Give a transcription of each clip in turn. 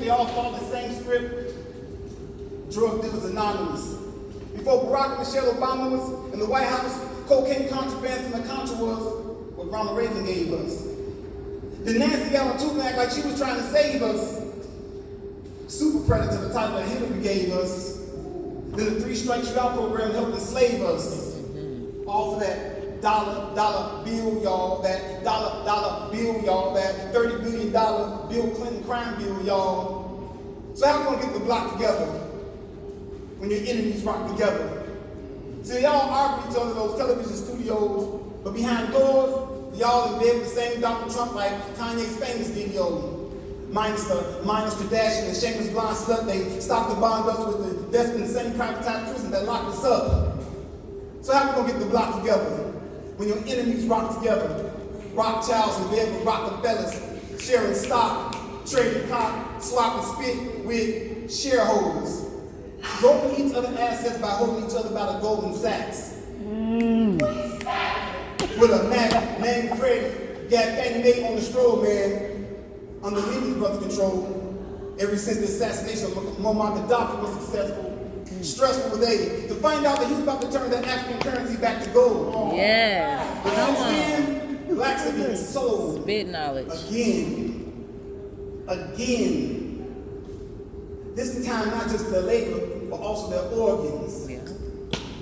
they all follow the same script. Drug dealers anonymous. Before Barack and Michelle Obama was in the White House, cocaine contraband from the Contra was what Ronald Reagan gave us. Then Nancy got on two back like she was trying to save us. Super predator, the type that Hillary gave us. Then the 3 Strikes You Out program helped enslave us. All for that dollar bill, y'all. That dollar bill, y'all. That $30 billion Bill Clinton crime bill, y'all. So how we gonna get the block together when your enemies rock together? See, y'all argue each other in those television studios, but behind doors, y'all in bed with the same Donald Trump like Kanye's famous video. Minus Kardashian and shameless blonde slut, they stopped the bond us with the death in the same privatized prison that locked us up. So how we gonna get the block together when your enemies rock together? Rothschilds in bed with Rockefellers, sharing stock, trading cock, swapping spit with shareholders, broken each other's assets by holding each other by the Golden Sacks. With a man named Freddie, got Fannie Mae on the stroll, man. Under Libya's brother control, ever since the assassination of Muammar Gaddafi was successful, stressful with aid, to find out that he was about to turn that African currency back to gold. Yeah. But since then, blacks have been sold. Spit knowledge. Again. This time, not just their labor, but also their organs. Yeah.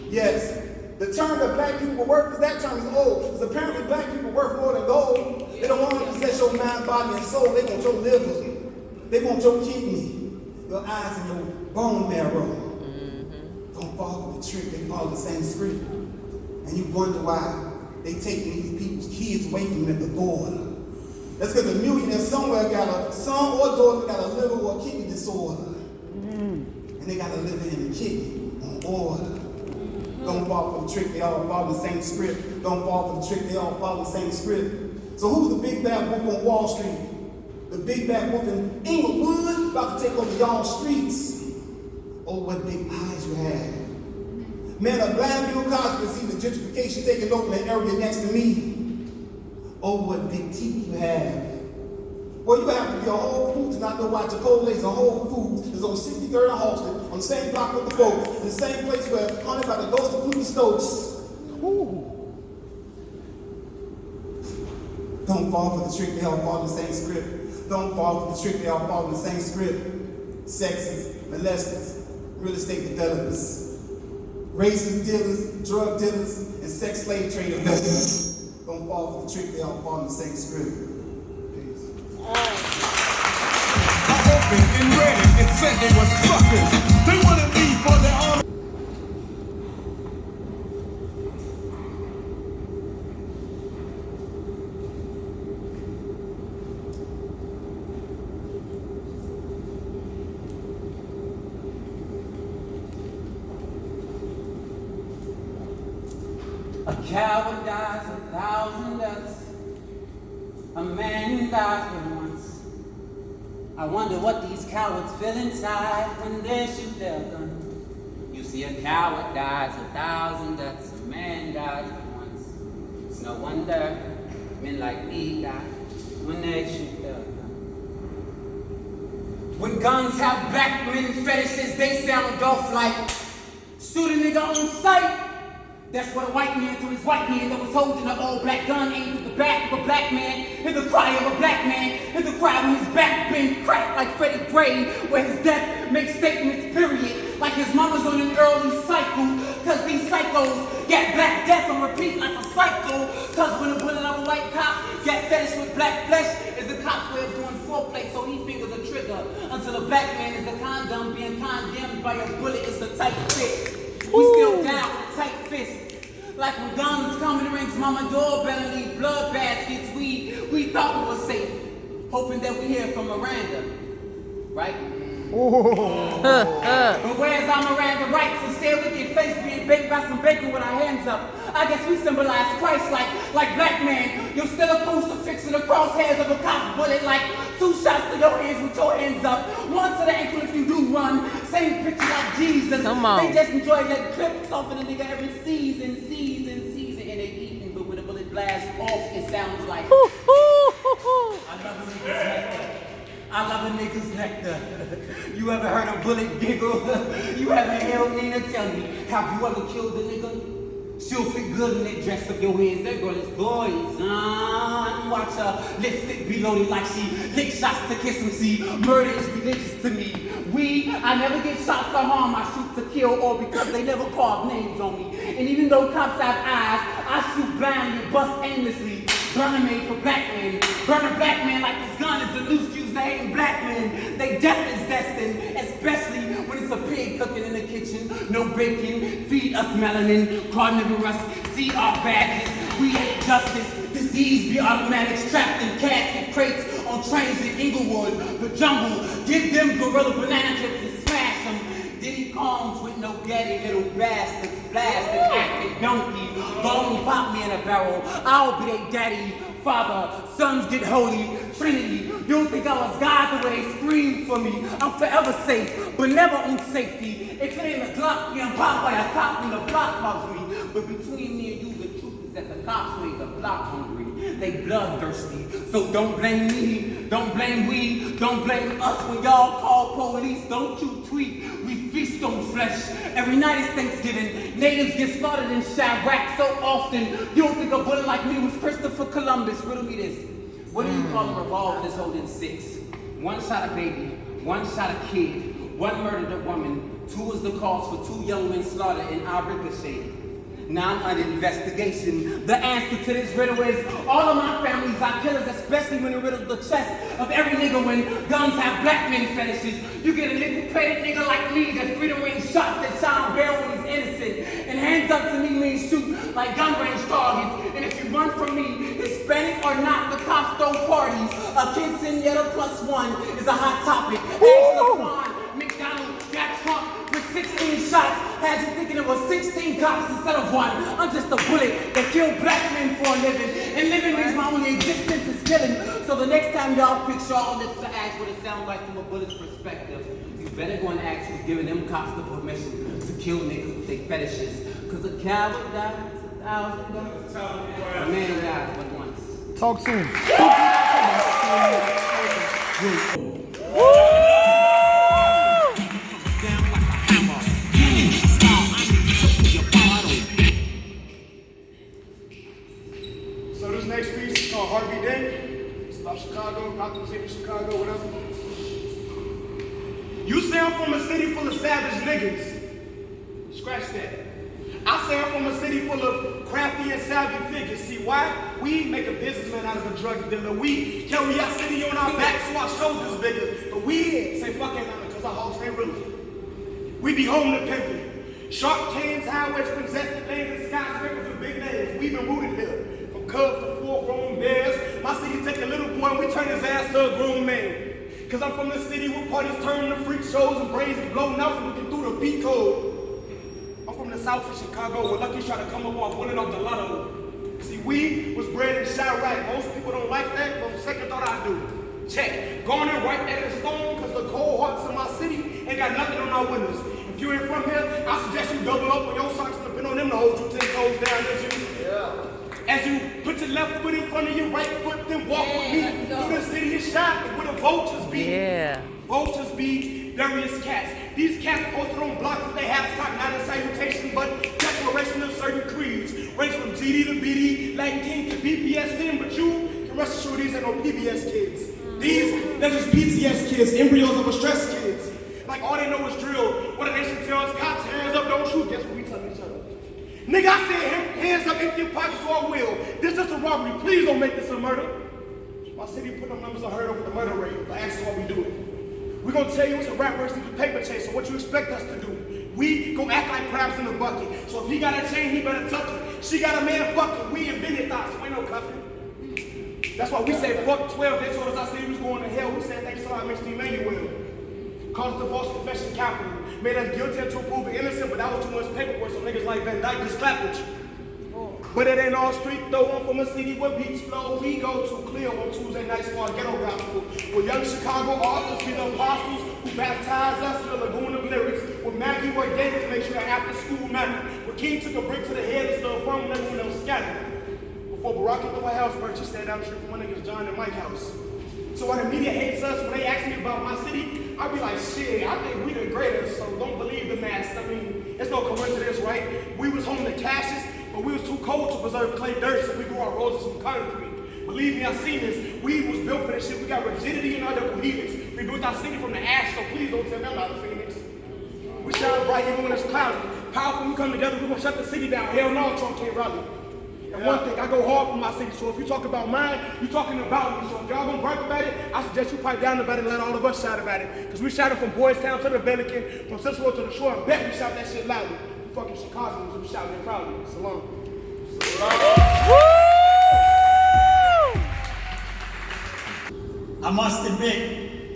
Yes. The term that black people were worth, that term is old, because apparently black people are worth more than gold. They don't want to possess your mind, body, and soul. They want your liver. They want your kidney, your eyes, and your bone marrow. Don't follow the trick. They follow the same script. And you wonder why they taking these people's kids away from them at the border. That's because a millionaire somewhere got a son or daughter got a liver or a kidney disorder. And they got a liver and a kidney on order. Don't fall for the trick, they all follow the same script. Don't fall for the trick, they all follow the same script. So who's the big bad wolf on Wall Street? The big bad wolf in Inglewood about to take over y'all streets. Oh, what big eyes you have. Man, a blind Bill Cosby see the gentrification taking over the area next to me. Oh, what big teeth you have. Well, you have to be a Whole Foods to not know why Chipotle's a Whole Foods is on 63rd and Halsted, on the same block with the folks, in the same place where haunted by the ghost of Flutie Stokes. Don't fall for the trick, they all follow the same script. Don't fall for the trick, they all follow the same script. Sexes, molesters, real estate developers, racist dealers, drug dealers, and sex slave trade investors. Don't fall for the trick, they all follow the same script. And ready and said they were suckers. They want to leave for their own. A coward dies 1,000 deaths. A man dies for once. I wonder what these cowards feel inside when they shoot their gun. You see, a coward dies 1,000 deaths, a man dies but once. It's no wonder men like me die when they shoot their gun. When guns have black men fetishes, they sound off like shoot a nigga on sight. That's what a white man to his white hand that was holding an all-black gun aimed at the back of a black man. Hear the cry of a black man. Hear the cry when his back been cracked like Freddie Gray, where his death makes statements, period. Like his mama's on an early cycle. Cause these psychos get black death and repeat like a cycle. Cause when a bullet of a white cop get fetish with black flesh is the cop's way of doing foreplay, so he fingers the trigger. Until a black man is a condom being condemned by a bullet, it's a tight fit. We still down with a tight fist. Like when guns come and rings mama doorbell and leave blood baskets, we thought we were safe, hoping that we hear from Miranda, right? But where's our Miranda rights? Instead with your face being baked by some bacon with our hands up. I guess we symbolize Christ like black man. You're still a crucifix in the crosshairs of a cop bullet, like 2 shots to your hands with your hands up. 1 to the ankle if you do run. Same picture like Jesus. Come on. They just enjoy letting clips off of the nigga every season, and they eating, but when a bullet blasts off, it sounds like I love niggas like that. I love a nigga's nectar. You ever heard a bullet giggle? You ever held Nina? Tell me, have you ever killed a nigga? She'll fit good in that dress of your head. That girl is poison. Watch her lipstick be loaded like she lick shots to kiss him. See, murder is religious to me. I never get shot to harm. I shoot to kill, or because they never carve names on me. And even though cops have eyes, I shoot blindly and bust aimlessly. Burner made for black men. Burn a black man like this gun is a loose fuse to hating black men. They death is destined, especially when it's a pig cooking in the kitchen. No bacon, feed us melanin, carnivorous, see our badges. We hate justice, disease be automatics, trapped in casket crates on trains in Inglewood. The jungle, give them gorilla banana chips and smash them. Diddy Combs with no daddy, little bastards, blasted, acting donkey. Bone pop me in a barrel, I'll be their daddy. Father, sons get holy, Trinity. You don't think I was God the way they screamed for me. I'm forever safe, but never on safety. If it ain't a Glock, you're popped by a cop when the block loves me. But between me and you, the truth is that the cops made the block hungry. They bloodthirsty, so don't blame me, don't blame we, don't blame us when y'all call police. Don't you tweet, we feast on flesh. Every night is Thanksgiving, natives get slaughtered in Chirac so often. You don't think a bullet like me was Christopher Columbus? Riddle me this. What do you call a revolver that's holding 6? 1 shot a baby, 1 shot a kid, 1 murdered a woman, 2 was the cause for 2 young men slaughtered in our ricochet. Now I'm under investigation. The answer to this riddle is all of my families are killers, especially when it riddles the chest of every nigga when guns have black men fetishes. You get a nickel-plated nigga like me that's free to range shots that shine bare when he's innocent. And hands up to me means shoot like gun range targets. And if you run from me, Hispanic or not, the cops throw parties. A quinceañera +1 is a hot topic. Ask LeBron, McDonald, got Trump with 16 shots. Had you thinking it was 16 cops instead of 1. I'm just a bullet that killed black men for a living. And living means my only existence is killing. So the next time y'all fix y'all lips to ask what it sounds like from a bullet's perspective, you better go and ask who's giving them cops the permission to kill niggas with their fetishes. Cause a coward dies 1,000 times. A man dies but once. Talk soon. So this next piece is called Harvey Dent. It's about Chicago, Gotham City, Chicago, whatever. You say I'm from a city full of savage niggas. Scratch that. I say I'm from a city full of crafty and savvy figures. See why? We make a businessman out of a drug dealer. We carry our city on our back so our shoulders bigger. But we say fuck it because our hoes ain't really. We be home to pimping. Sharp canes, highways, congested lanes, and skyscrapers with big names. We been rooted here. From cubs to full-grown bears. My city take a little boy and we turn his ass to a grown man. Cause I'm from the city where parties turn to freak shows and brains get blown out from looking through the beat code. I'm from the south of Chicago where Lucky's trying to come up off winning off the lotto. See, we was bred in Chirac. Most people don't like that, but on second thought I do. Check. Going in right at the stone cause the cold hearts in my city ain't got nothing on our windows. If you ain't from here, I suggest you double up on your socks and depend on them to hold you 10 toes down as you. Yeah. As you put your left foot in front of your right foot, then walk with me through the city of shop where the vultures be. Yeah. Vultures be various cats. These cats posted on blocks with their hats cocked, not a salutation, but declaration of certain creeds. Range from GD to BD, Latin King to BPSN, but you can rest assured these ain't no PBS kids. These, they're just PTS kids, embryos of a stress kids. Like all they know is drill. What a nation tells cops, hands up, don't shoot. Guess what we tell each other? Nigga, I said hands up, empty your pockets or I will. This is a robbery. Please don't make this a murder. My city put them numbers unheard of with the murder rate. But ask us what we do it. We're gonna tell you it's a rap versus a paper chase. So what you expect us to do? We go act like crabs in a bucket. So if he got a chain, he better tuck it. She got a man, fuck it. We invented that, so ain't no cuffing. That's why we say fuck 12. They told us I said he was going to hell. We said thanks a lot, Mr. Emmanuel. Caused the false confession capital. Made us guilty until proven innocent, but that was too much paperwork, so niggas like Van Dyke just clapped at you. But it ain't all street though. I'm from a city where beats flow. We go to clear on Tuesday nights for our ghetto gospel. Where young Chicago authors be the apostles who baptize us in the lagoon of lyrics. Where Maggie Roy Davis makes sure that after school manner. Where King took a brick to the head and stood firm when everyone else scattered. Before Barack hit the White House, Birchie stayed down the street from one niggas John and Mike house. So when the media hates us, when they ask me about my city, I'll be like, shit, I think we the greatest, so don't believe the mass. I mean, it's no coincidence, right? We was home to Cassius, but we was too cold to preserve clay dirt, so we grew our roses from concrete. Believe me, I've seen this. We was built for this shit. We got rigidity in our double helix. We built our city from the ash, so please don't tell me I'm not a phoenix. We shine bright even when it's cloudy. Powerful when we come together, we're gonna shut the city down. Hell no, Trump can't rally. And one thing, I go hard for my city, so if you talk about mine, you're talking about me. So if y'all gonna gripe about it, I suggest you pipe down about it and let all of us shout about it. Because we shouted from Boys Town to the Pelican, from Cicero to the shore, and bet we shout that shit loudly. We fucking Chicagoans, we shouting it proudly. Salam. I must admit,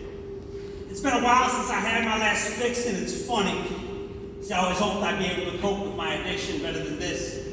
it's been a while since I had my last fix, and it's funny. See, I always hoped I'd be able to cope with my addiction better than this.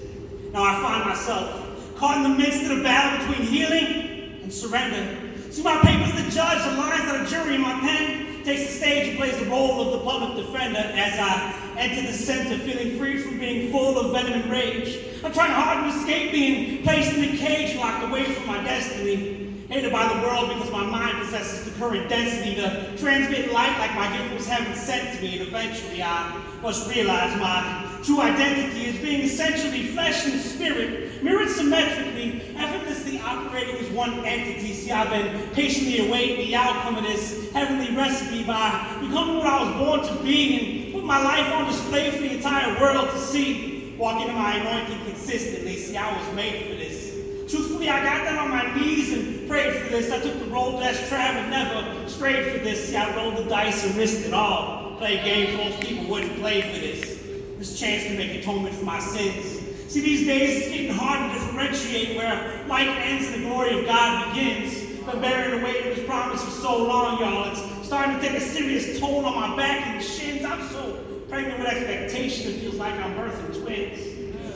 Now I find myself caught in the midst of the battle between healing and surrender. See, my paper's the judge, the lines that a jury in my pen takes the stage and plays the role of the public defender as I enter the center, feeling free from being full of venom and rage. I'm trying hard to escape being placed in a cage, locked away from my destiny. Hated by the world because my mind possesses the current density to transmit light like my gift was heaven sent to me, and eventually I must realize my true identity is being essentially flesh and spirit, mirrored symmetrically, effortlessly operating as one entity. See, I've been patiently awaiting the outcome of this heavenly recipe by becoming what I was born to be and put my life on display for the entire world to see. Walking in my anointing consistently. See, I was made for this. Truthfully, I got down on my knees and prayed for this. I took the road less traveled, never strayed for this. See, I rolled the dice and risked it all. Played games most people wouldn't play for this. This chance to make atonement for my sins. See, these days it's getting hard to differentiate where light ends and the glory of God begins. Been bearing the weight of his promise for so long, y'all. It's starting to take a serious toll on my back and shins. I'm so pregnant with expectation, it feels like I'm birthing twins.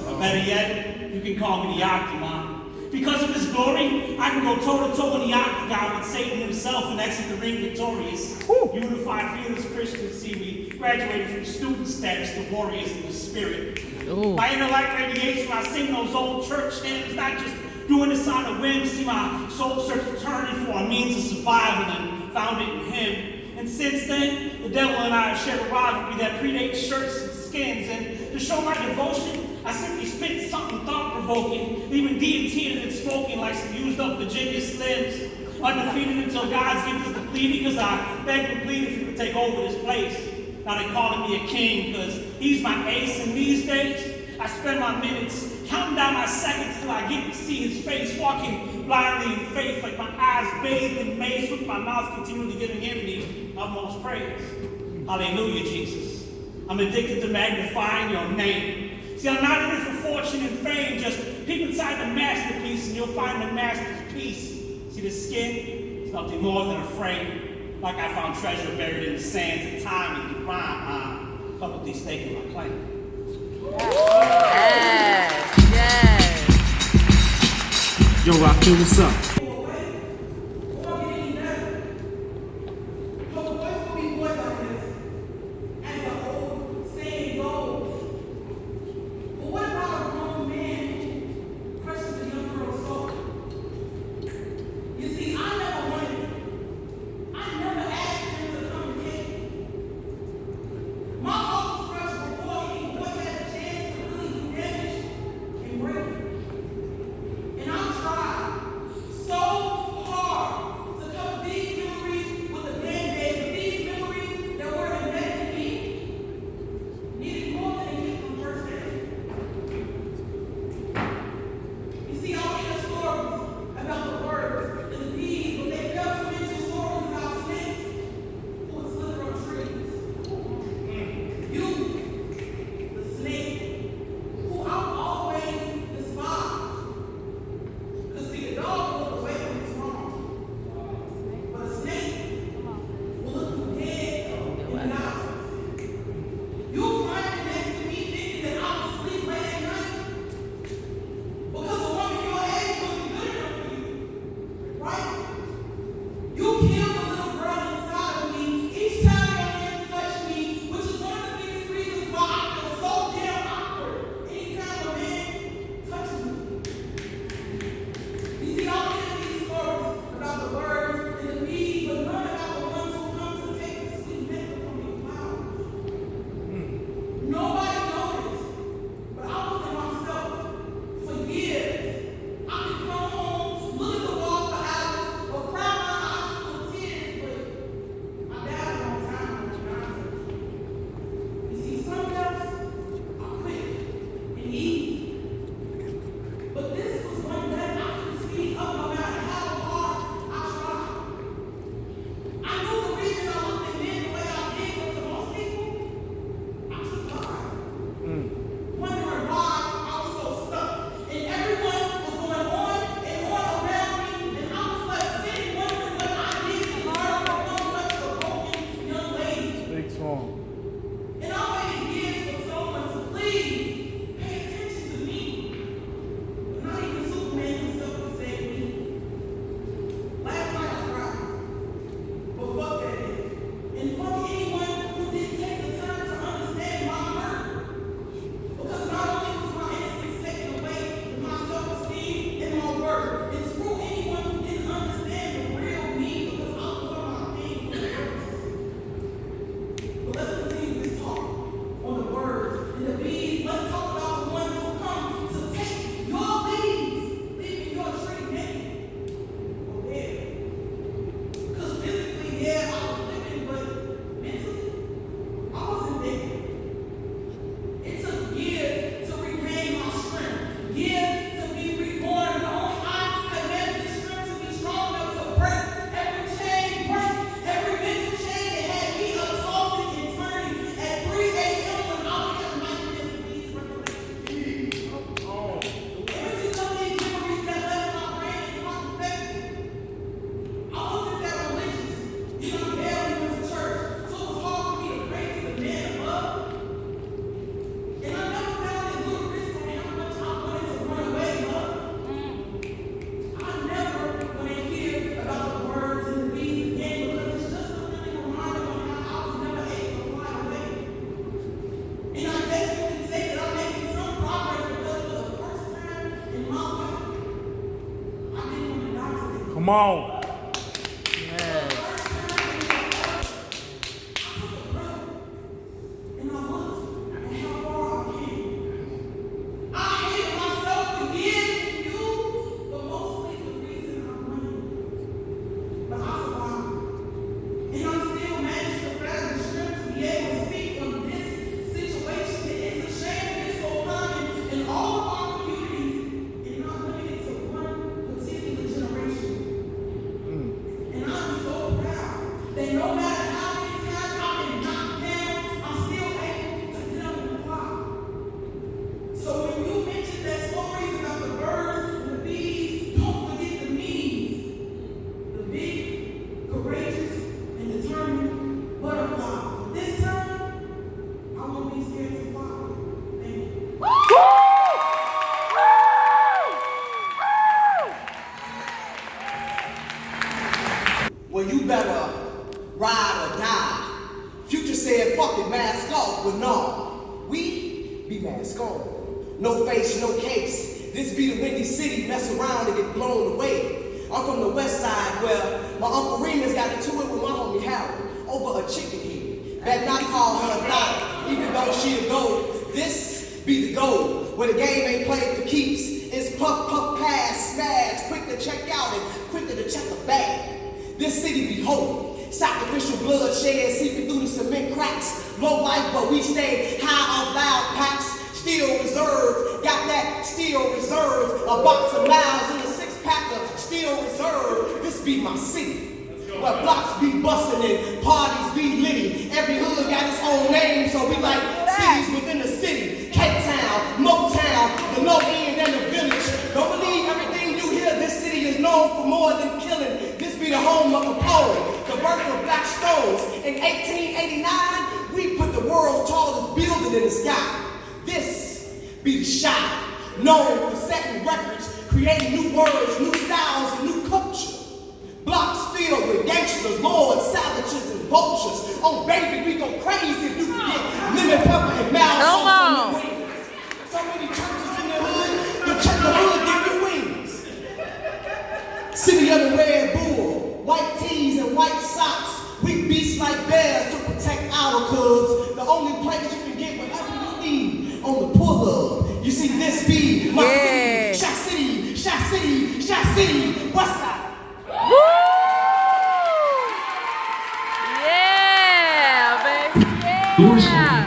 Or better yet, you can call me the Octomom. Because of his glory, I can go toe-to-toe in the octagon with Satan himself and exit the ring victorious. Unified feelings Christians see me graduated from student status to warriors in the spirit. My intellect radiates when I sing those old church hymns, not just doing this on a whim. See, my soul searched eternity for a means of survival and found it in him. And since then, the devil and I have shared a rivalry that predates shirts and skins. And to show my devotion, I simply spit something thought-provoking, leaving D&T in it smoking like some used-up Virginia Slims. Undefeated until God's gift is depleted, because I begged and pleaded for you to take over this place. Now they're calling me a king, because he's my ace, and these days, I spend my minutes counting down my seconds till I get to see his face, walking blindly in faith, like my eyes bathed in maze, with my mouth continually giving him the utmost praise. Hallelujah, Jesus. I'm addicted to magnifying your name. See, I'm not in it for fortune and fame, just peep inside the masterpiece and you'll find the master's piece. See, the skin is nothing more than a frame, like I found treasure buried in the sands of time and the rhyme. I'm publicly staking my claim. Yo, Rakim, what's up? So on. And I waited years for someone to please pay attention to me. But not even Superman himself could save me. Last night I cried. But fuck that nigga. And fuck anyone who didn't take the time to understand my hurt. Because not only was my innocence taken away, but my self-esteem and my worth. And screw anyone who didn't understand the real me because I was on my pain for the purpose. But let's continue this talk on the birds and the bees. Let's talk about the ones who come to take your leaves, leaving your tree naked or dead. Because physically, yeah, I was living, but mentally, I wasn't there. It took years to regain my strength, years to be reborn. But only I have had the strength to be strong enough to break every chain, break every mental chain that had me up tossing and turning at 3 a.m. when I would have nightmares of these recollections. Images of these memories that left my brain incompettent. I wasn't that religious, and I barely went to church, so it was hard for me to pray to the man above. And I never found it ludicrous on how much I wanted to run away, love. I never want to hear about the birds and the bees again because it's just a feeling reminder of how I was never able to fly away. And I guess you can say that I'm making some progress because for the first time in my life, I didn't want to die today. Come on. And I looked at how far I came. I hated myself for years and you, but mostly the reason I'm running. But I survived. And I still managed to find the strength to be able to speak on this situation. It's a shame it's so common in all of our communities and not limited to one particular generation. And I'm so proud that no matter how many times I've been knocked down, I'm still able to get up and fly. So when you mention that stories about the birds and the bees, don't forget the bees. The big, courageous, and determined butterfly. This time, I won't be scared to fly. Thank you. Well, you better ride or die. Future said, fuck it, mask off, but no. We be mask on. No face, no case. This be the Windy City, mess around and get blown away. I'm from the west side where my Uncle Remus got into it with my homie Howard over a chicken head. Better not call her a daughter, even though she a gold. This be the goal, where the game ain't played for keeps. It's puff, puff, pass, smash, quick to check out and quicker to check a bag. This city be holy, sacrificial bloodshed seeping through the cement cracks. Low life, but we stay high on loud packs. Steel reserve, got that steel reserve. A box of miles in a 6-pack of steel reserve. This be my city, where blocks be bustin' and parties be litty. Every hood got its own name, so we like cities within the city. Cape Town, Motown, the low end and the village. Don't believe everything you hear. This city is known for more than killing. This be the home of a poet, the birth of Black Stones. In 1889, we put the world's tallest building in the sky. This be the shot, known for setting records, creating new words, new styles, and new culture. Blocks filled with gangsters, lords, savages, and vultures. Oh, baby, we go crazy if you forget lemon pepper and mouth on the wings. So many churches in the hood, the hood give you wings. City of the Red Bull, white tees and white socks. We beasts like bears to protect our cubs. The only place you can get whatever you need on the pull-up. You see, this be my city, Shot City, Shot City, Shot City, West Side. Yeah, baby. Yeah.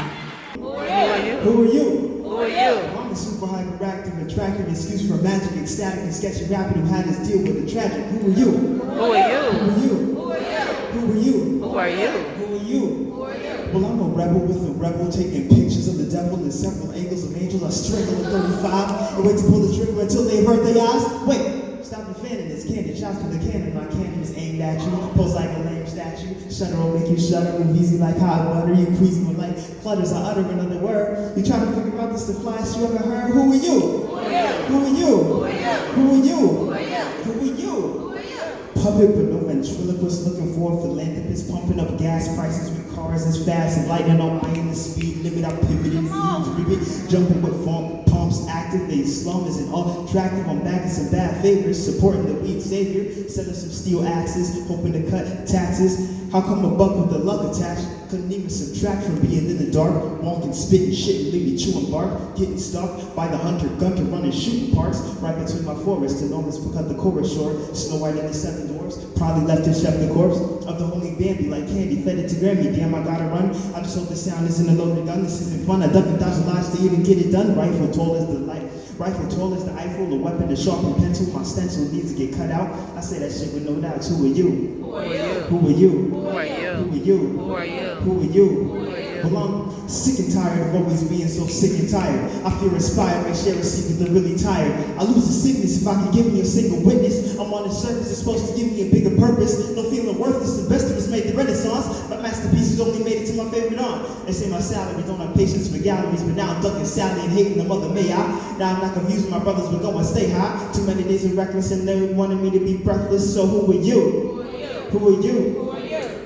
Who are you? Who are you? I'm the super hyperactive, attractive, excuse for magic, ecstatic, and sketchy rapper who had his deal with the tragic. Who are you? Who are you? Who are you? Who are you? Who are you? Who are you? Who are you? Who are you? Well, I'm a rebel with a rebel, taking pictures of the devil in several angles of angels. I strangle a 35 and wait to pull the trigger until they avert their eyes. Wait, Stop your fanning this candy. Shots with the cannon. My cannon is aimed at you. Pose like a lame statue. Shudder will make you shudder. Move easy like hot butter. You queasy with like clutters. I utter another word. You trying to figure out this the flyest you ever heard? Who are you? Who are you? Who are you? Who are you? Who are you? Who are you? Puppet but no ventriloquist looking for a philanthropist, pumping up gas prices with cars as fast and lightning on the speed limit. I pivoted, rivet, jumping with funk pumps, activate slum isn't all attractive. I'm back in some bad favors, supporting the weak savior, selling some steel axes, hoping to cut taxes. How come a buck with the luck attached couldn't even subtract from being in the dark? Walking, spitting shit, and leave me chewing bark. Getting stalked by the hunter, gunter, running shooting parts right between my forest. Enormous will cut the chorus short. Snow White and the Seven Dwarfs probably left to chef the corpse of the holy Bambi like candy. Fed it to Grammy. Damn, I gotta run. I just hope the sound isn't a loaded gun. This isn't fun. I duck and dodge a lot to even get it done. Rifle tall as the light. Rifle tall as the Eiffel, a weapon to sharpen pencil. My stencil needs to get cut out. I say that shit with no doubt. Who are you? Who are you? Who are you? Who are you? Who are you? Who are you? Who are you? Who are you? Well, I'm sick and tired of always being so sick and tired. I feel inspired, may share a secret, they're really tired. I lose the sickness if I can give me a single witness. I'm on the surface, it's supposed to give me a bigger purpose. No feeling worthless, the best of us made the Renaissance. My masterpieces only made it to my favorite aunt. They say my salary don't have patience for galleries, but now I'm ducking Sally and hating the mother may I. Now I'm not confused, my brothers will go and stay high. Too many days of reckless and they wanted me to be breathless, so who are you? Who are you? Who are you? Who are you?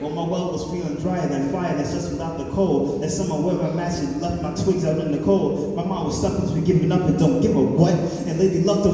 Well, my well was feeling drier than fire that's just without the cold. That summer weather match it left my twigs out in the cold. My mom was stuck because we giving up and don't give a what. And Lady Luck